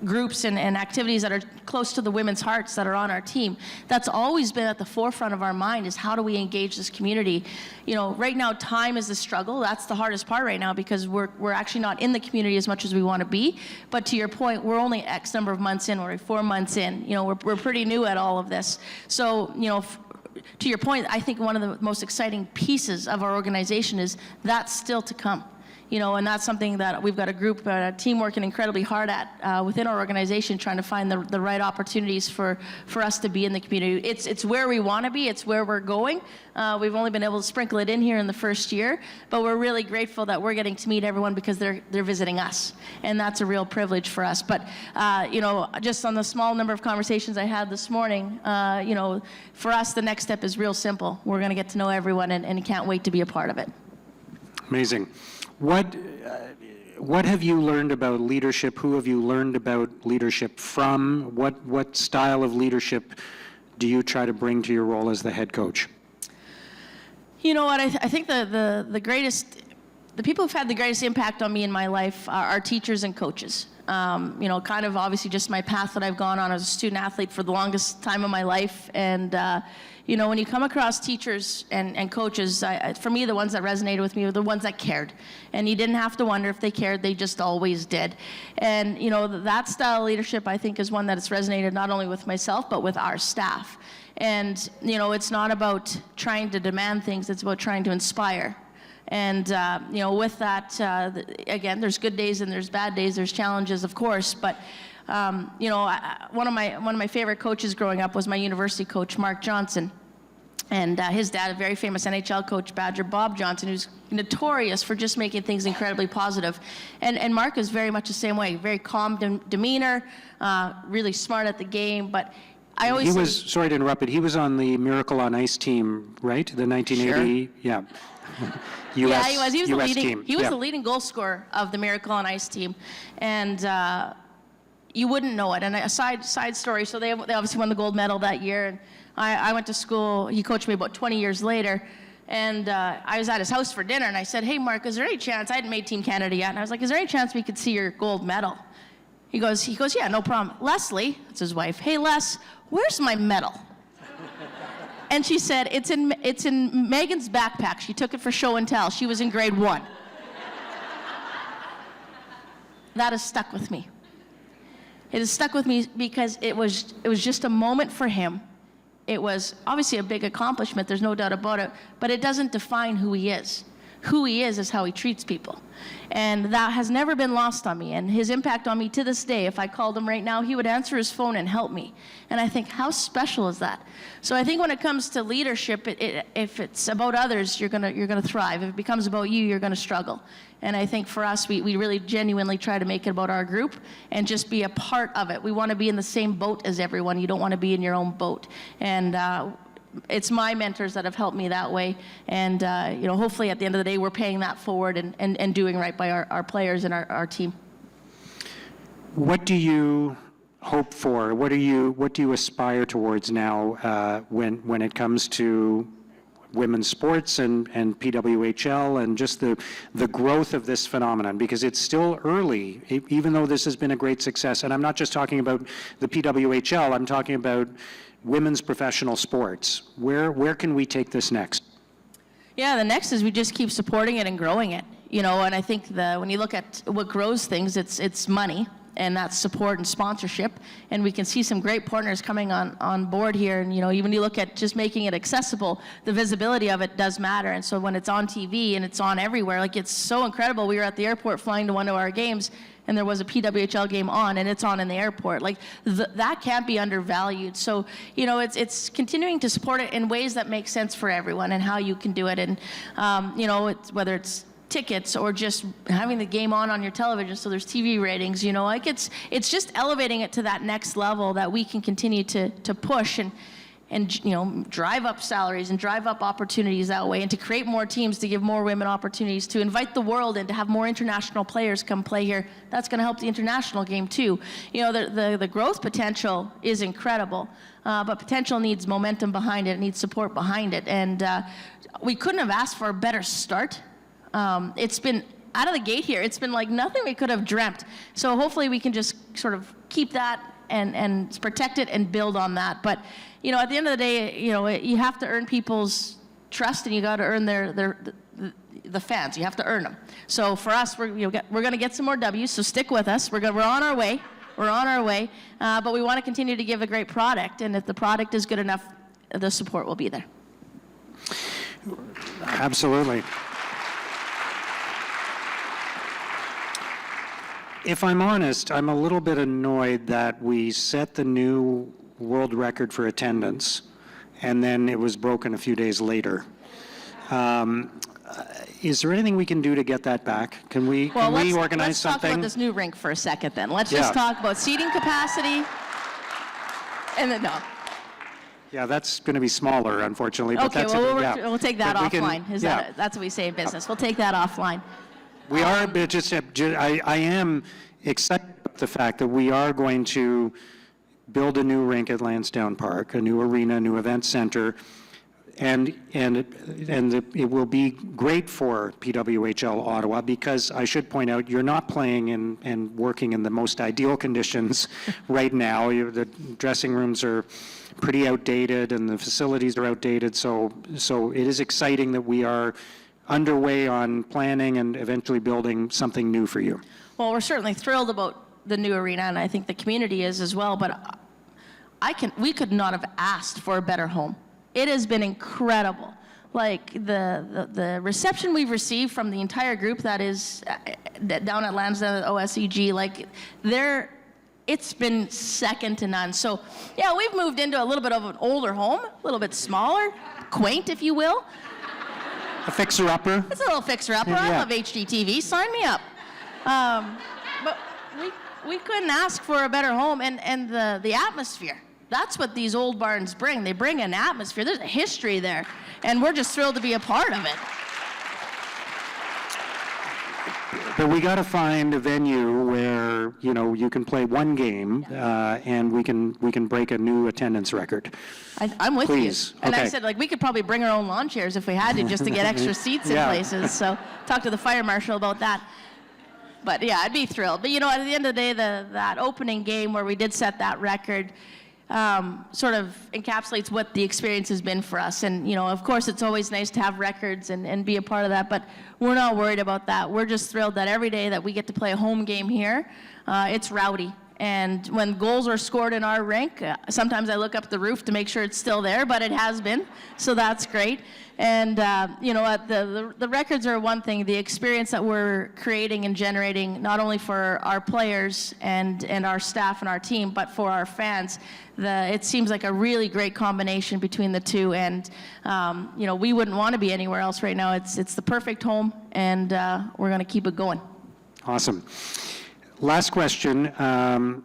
groups and activities that are close to the women's hearts that are on our team? That's always been at the forefront of our mind, is how do we engage this community? Right now, time is the struggle. That's the hardest part right now, because we're actually not in the community as much as we want to be. But to your point, we're only X number of months in, we're 4 months in. We're pretty new at all of this. So, to your point, I think one of the most exciting pieces of our organization is that's still to come. And that's something that we've got a team working incredibly hard at within our organization, trying to find the right opportunities for us to be in the community. It's where we want to be, it's where we're going. We've only been able to sprinkle it in here in the first year, but we're really grateful that we're getting to meet everyone because they're visiting us, and that's a real privilege for us. But just on the small number of conversations I had this morning, for us the next step is real simple. We're going to get to know everyone and can't wait to be a part of it. Amazing. What have you learned about leadership? Who have you learned about leadership from? What style of leadership do you try to bring to your role as the head coach? You know what? I think the people who've had the greatest impact on me in my life are teachers and coaches. Kind of obviously just my path that I've gone on as a student athlete for the longest time of my life, and when you come across teachers and coaches, for me, the ones that resonated with me were the ones that cared. And you didn't have to wonder if they cared, they just always did. And, that style of leadership, I think, is one that has resonated not only with myself, but with our staff. And, it's not about trying to demand things, it's about trying to inspire. And, with that, again, there's good days and there's bad days, there's challenges, of course, but one of my favorite coaches growing up was my university coach, Mark Johnson. And his dad, a very famous NHL coach, Badger Bob Johnson, who's notorious for just making things incredibly positive. And Mark is very much the same way, very calm demeanor, really smart at the game, but I always sorry to interrupt, but he was on the Miracle on Ice team, right? The 1980, sure. Yeah. US, yeah, he was. He was the leading team. He was the leading goal scorer of the Miracle on Ice team, and you wouldn't know it. And a side story. So they obviously won the gold medal that year, and I went to school. He coached me about 20 years later, and I was at his house for dinner, and I said, "Hey, Mark, is there any chance?" I hadn't made Team Canada yet, and I was like, "Is there any chance we could see your gold medal?" He goes, "Yeah, no problem." Leslie, that's his wife. "Hey, Les, where's my medal?" And she said, it's in Megan's backpack. She took it for show and tell. She was in grade 1. That has stuck with me. It has stuck with me because it was just a moment for him. It was obviously a big accomplishment, there's no doubt about it, but it doesn't define who he is. Who he is how he treats people. And that has never been lost on me. And his impact on me to this day, if I called him right now, he would answer his phone and help me. And I think, how special is that? So I think when it comes to leadership, if it's about others, you're gonna thrive. If it becomes about you, you're gonna struggle. And I think for us, we really genuinely try to make it about our group and just be a part of it. We want to be in the same boat as everyone. You don't want to be in your own boat. And it's my mentors that have helped me that way, and hopefully at the end of the day we're paying that forward and doing right by our players and our team. What do you hope for? What do you aspire towards now when it comes to women's sports and PWHL and just the growth of this phenomenon? Because it's still early, even though this has been a great success. And I'm not just talking about the PWHL, I'm talking about women's professional sports. Where can we take this next? Yeah, the next is we just keep supporting it and growing it. And I think when you look at what grows things, it's money. and that's support and sponsorship. And we can see some great partners coming on board here. And, even you look at just making it accessible, the visibility of it does matter. And so when it's on TV and it's on everywhere, like, it's so incredible. We were at the airport flying to one of our games, and there was a PWHL game on, and it's on in the airport. Like, that can't be undervalued. So, it's continuing to support it in ways that make sense for everyone and how you can do it. And, whether it's tickets or just having the game on your television so there's TV ratings, like, it's just elevating it to that next level that we can continue to push and drive up salaries and drive up opportunities that way, and to create more teams, to give more women opportunities, to invite the world and to have more international players come play here. That's going to help the international game too. The growth potential is incredible, but potential needs momentum behind it, needs support behind it, and we couldn't have asked for a better start. It's been out of the gate here. It's been like nothing we could have dreamt. So hopefully we can just sort of keep that and protect it and build on that. But at the end of the day, you have to earn people's trust, and you got to earn the fans. You have to earn them. So for us, we're going to get some more W's. So stick with us. We're on our way. We're on our way. But we want to continue to give a great product. And if the product is good enough, the support will be there. Absolutely. If I'm honest, I'm a little bit annoyed that we set the new world record for attendance, and then it was broken a few days later. Is there anything we can do to get that back? Can we organize something? Let's talk about this new rink for a second then. Let's just talk about seating capacity, and then, no. Yeah, that's going to be smaller, unfortunately. But Okay, we'll take that offline. That's what we say in business. We'll take that offline. We are, but I am excited about the fact that we are going to build a new rink at Lansdowne Park, a new arena, a new event center, and it will be great for PWHL Ottawa, because I should point out, you're not playing and working in the most ideal conditions right now. The dressing rooms are pretty outdated and the facilities are outdated, so it is exciting that we are underway on planning and eventually building something new for you. Well, we're certainly thrilled about the new arena, and I think the community is as well, but we could not have asked for a better home. It has been incredible. Like, the reception we've received from the entire group that is down at Lansdowne at OSEG, like, it's been second to none. So, yeah, we've moved into a little bit of an older home, a little bit smaller, quaint, if you will. A fixer-upper? It's a little fixer-upper. Yeah. I love HGTV. Sign me up. But we couldn't ask for a better home, and the atmosphere. That's what these old barns bring. They bring an atmosphere. There's a history there, and we're just thrilled to be a part of it. But we got to find a venue where you can play one game, and we can break a new attendance record. I'm with Please. you. And okay. I said, like, we could probably bring our own lawn chairs if we had to, just to get extra seats in places. So talk to the fire marshal about that. But yeah, I'd be thrilled. But at the end of the day, that opening game where we did set that record sort of encapsulates what the experience has been for us. And of course, it's always nice to have records and be a part of that, but we're not worried about that. We're just thrilled that every day that we get to play a home game here, it's rowdy. And when goals are scored in our rink, sometimes I look up the roof to make sure it's still there, but it has been, so that's great. And the records are one thing. The experience that we're creating and generating, not only for our players and our staff and our team, but for our fans, it seems like a really great combination between the two. And we wouldn't want to be anywhere else right now. It's the perfect home, and we're going to keep it going. Awesome. Last question.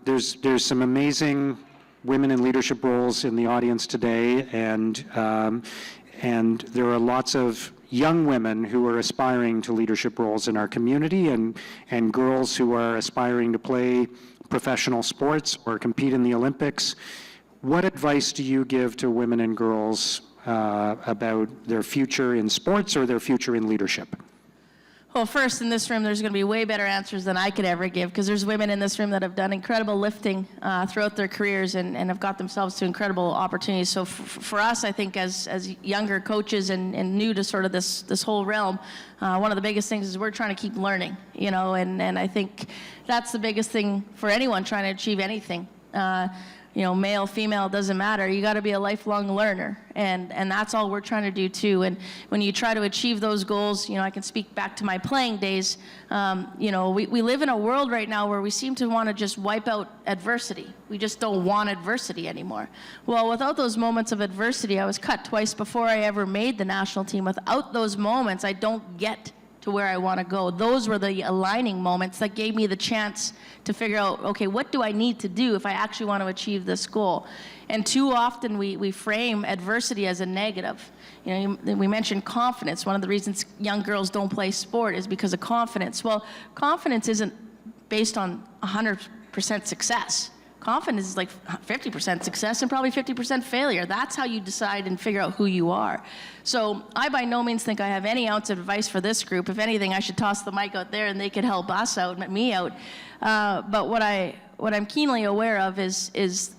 There's some amazing women in leadership roles in the audience today, and there are lots of young women who are aspiring to leadership roles in our community, and girls who are aspiring to play professional sports or compete in the Olympics. What advice do you give to women and girls about their future in sports or their future in leadership? Well, first, in this room, there's going to be way better answers than I could ever give, because there's women in this room that have done incredible lifting throughout their careers and have got themselves to incredible opportunities. So for us, I think, as younger coaches and new to sort of this whole realm, one of the biggest things is we're trying to keep learning, you know, and I think that's the biggest thing for anyone trying to achieve anything. You know, male, female, doesn't matter. You got to be a lifelong learner, and that's all we're trying to do too. And when you try to achieve those goals, you know, I can speak back to my playing days. You know, we live in a world right now where we seem to want to just wipe out adversity. We just don't want adversity anymore. Well, without those moments of adversity, I was cut twice before I ever made the national team. Without those moments, I don't get to where I want to go. Those were the aligning moments that gave me the chance to figure out, okay, what do I need to do if I actually want to achieve this goal? And too often we frame adversity as a negative. You know, we mentioned confidence. One of the reasons young girls don't play sport is because of confidence. Well, confidence isn't based on 100% success. Confidence is like 50% success and probably 50% failure. That's how you decide and figure out who you are. So I by no means think I have any ounce of advice for this group. If anything, I should toss the mic out there and they could help us out, me out. But what I'm keenly aware of is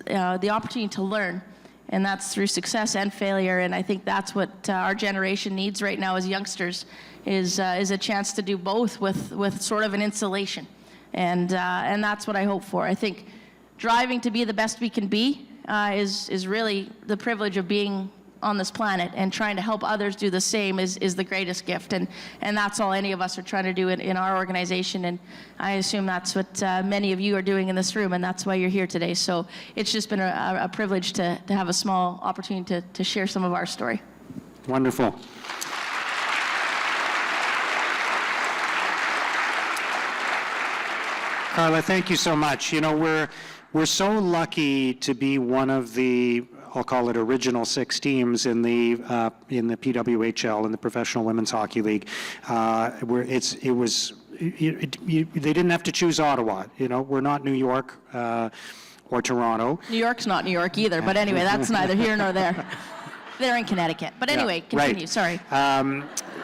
the opportunity to learn, and that's through success and failure. And I think that's what our generation needs right now as youngsters is a chance to do both with sort of an insulation, and that's what I hope for. I think driving to be the best we can be is really the privilege of being on this planet, and trying to help others do the same is the greatest gift, and that's all any of us are trying to do in our organization, and I assume that's what many of you are doing in this room, and that's why you're here today. So it's just been a privilege to have a small opportunity to share some of our story. Wonderful. Carla, thank you so much. You know, we're so lucky to be one of the, I'll call it, original 6 teams in the PWHL, in the Professional Women's Hockey League, where they didn't have to choose Ottawa. You know, we're not New York or Toronto. New York's not New York either, but anyway, that's neither here nor there. They're in Connecticut. But anyway, yeah, continue, right. Sorry.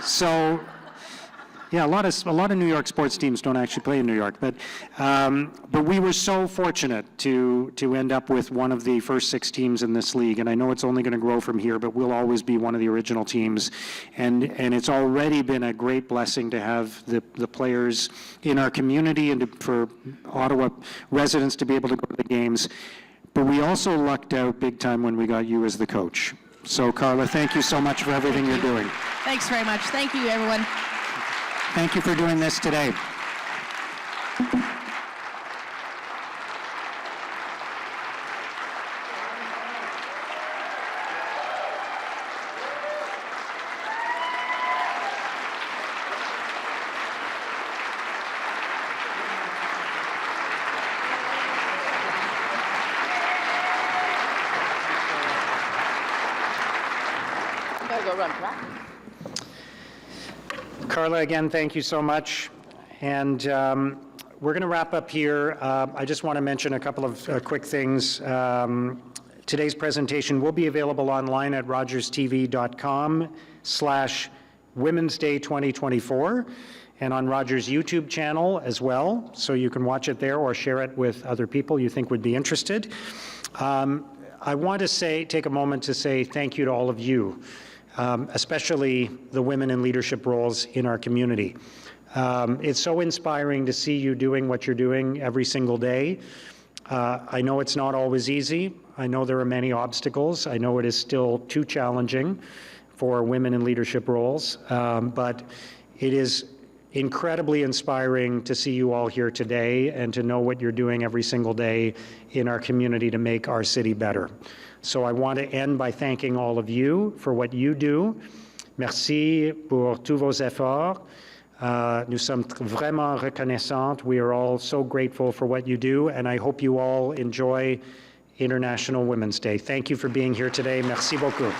So, yeah, a lot of New York sports teams don't actually play in New York, but we were so fortunate to end up with one of the first 6 teams in this league, and I know it's only going to grow from here, but we'll always be one of the original teams, and it's already been a great blessing to have the players in our community and for Ottawa residents to be able to go to the games. But we also lucked out big time when we got you as the coach. So, Carla, thank you so much for everything you're doing. Thanks very much. Thank you, everyone. Thank you for doing this today. You gotta go run track. Carla, again, thank you so much. And we're going to wrap up here. I just want to mention a couple of quick things. Today's presentation will be available online at rogerstv.com/Women's Day 2024, and on Rogers' YouTube channel as well, so you can watch it there or share it with other people you think would be interested. I want to take a moment to say thank you to all of you. Especially the women in leadership roles in our community. It's so inspiring to see you doing what you're doing every single day. I know it's not always easy. I know there are many obstacles. I know it is still too challenging for women in leadership roles, but it is incredibly inspiring to see you all here today and to know what you're doing every single day in our community to make our city better. So I want to end by thanking all of you for what you do. Merci pour tous vos efforts. Nous sommes vraiment reconnaissants. We are all so grateful for what you do, and I hope you all enjoy International Women's Day. Thank you for being here today. Merci beaucoup.